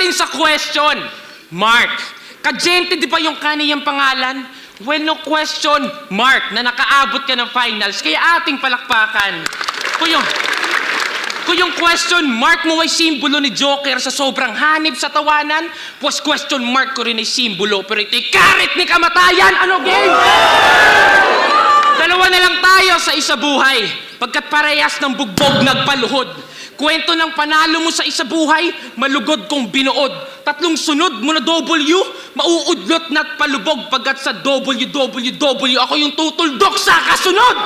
natin sa question. Mark, Kajente di ba yung kaniyang pangalan? Well, no question, Mark, na nakaabot ka ng finals, kaya ating palakpakan. Kung yung question mark mo ay simbolo ni Joker sa sobrang hanib sa tawanan, pues question mark ko rin ay simbolo, pero ito'y karit ni kamatayan. Ano, game? Dalawa na lang tayo sa isa buhay, pagkat parehas ng bugbog nagpaluhod. Kwento ng panalo mo sa isa buhay, malugod kong binuod. Tatlong sunod mo na W, mauudlot na't palubog, pagkat sa WWW ako yung tutuldok sa kasunod.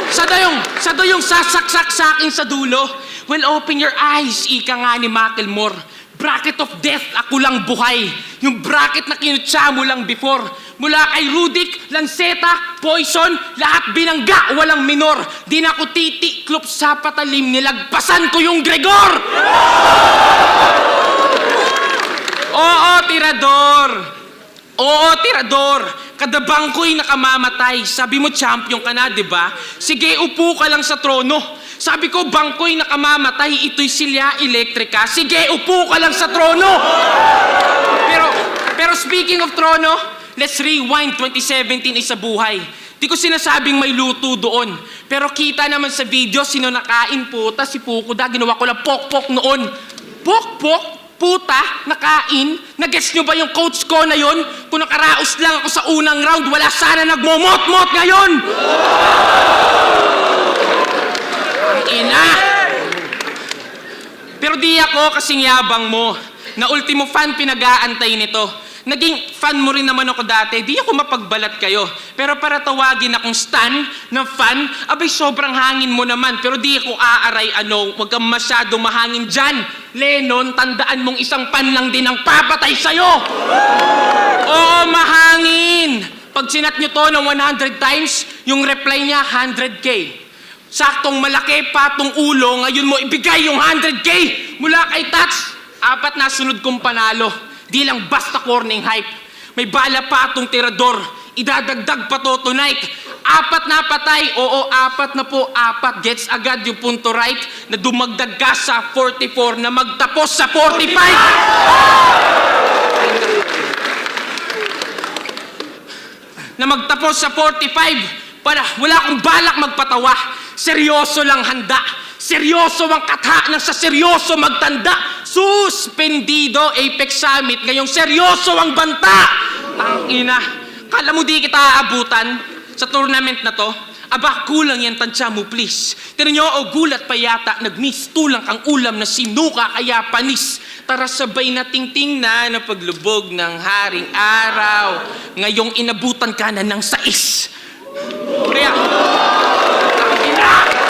Sa dayong sasaksak sa akin sa dulo. Well, open your eyes, ika nga ni Macklemore. Bracket of death, ako lang buhay. Yung bracket na kinutsa mo lang before. Mula kay Rudik, Lanceta, Poison, lahat binangga, walang minor. Di na ako titiklop sa patalim, nilagpasan ko yung Gregor! Oo, tirador! Oo, tirador! Kada bangko'y nakamamatay. Sabi mo, champion ka na, di ba? Sige, upo ka lang sa trono. Sabi ko, bangko'y nakamamatay, ito'y silya elektrika. Sige, upo ka lang sa trono! Pero speaking of trono, let's rewind 2017 isa buhay. Di ko sinasabing may luto doon. Pero kita naman sa video, sino nakain puta, si Pukuda, ginawa ko lang pok-pok noon. Pok-pok? Puta, nakain? Nag-gets nyo ba yung coach ko na yon? Kung nakaraos lang ako sa unang round, wala sana nagmomot-mot ngayon! Ang ina! Pero di ako kasing yabang mo, na ultimo fan pinag-aantay nito. Naging fan mo rin naman ako dati, di ako mapagbalat kayo. Pero para tawagin akong stan ng fan, abay sobrang hangin mo naman. Pero di ako aaray huwag kang masyado mahangin dyan. Lennon, tandaan mong isang fan lang din ang papatay sa'yo. Oo, mahangin. Pag sinat nyo to ng 100 times, yung reply niya 100K. Saktong malaki patong ulo, ngayon mo ibigay yung 100K. Mula kay Tats, 4 na sunod kong panalo. Di lang basta corning hype. May bala pa atong tirador. Idadagdag pa to tonight. 4 na patay. Oo, 4 na po. 4 gets agad yung punto right na dumagdag ka sa 44 na magtapos sa 45. Na magtapos sa 45. Wala akong balak magpatawa. Seryoso lang handa. Seryoso ang katha na sa seryoso magtanda. Suspendido Apex Summit. Ngayong seryoso ang banta. Tangina. Kala mo di kita aabutan sa tournament na to? Aba, kulang yan tansya mo, please. Tira nyo, gulat pa yata. Nag-miss. Tulang kang ulam na sinuka kaya panis. Tara sabay nating tingnan na paglubog ng haring araw. Ngayong inabutan ka na ng sais. Kaya, tangina.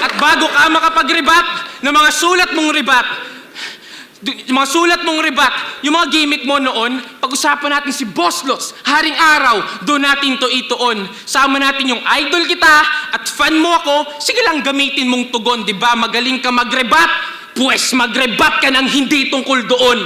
At bago ka makapag-rebat ng mga sulat mong rebat, yung mga gimmick mo noon, pag-usapan natin si Boss Lots, Haring Araw, doon natin to itoon. Sama natin yung idol kita at fan mo ako, sige lang gamitin mong tugon, di ba? Magaling ka mag-rebat, pues mag-rebat ka ng hindi tungkol doon.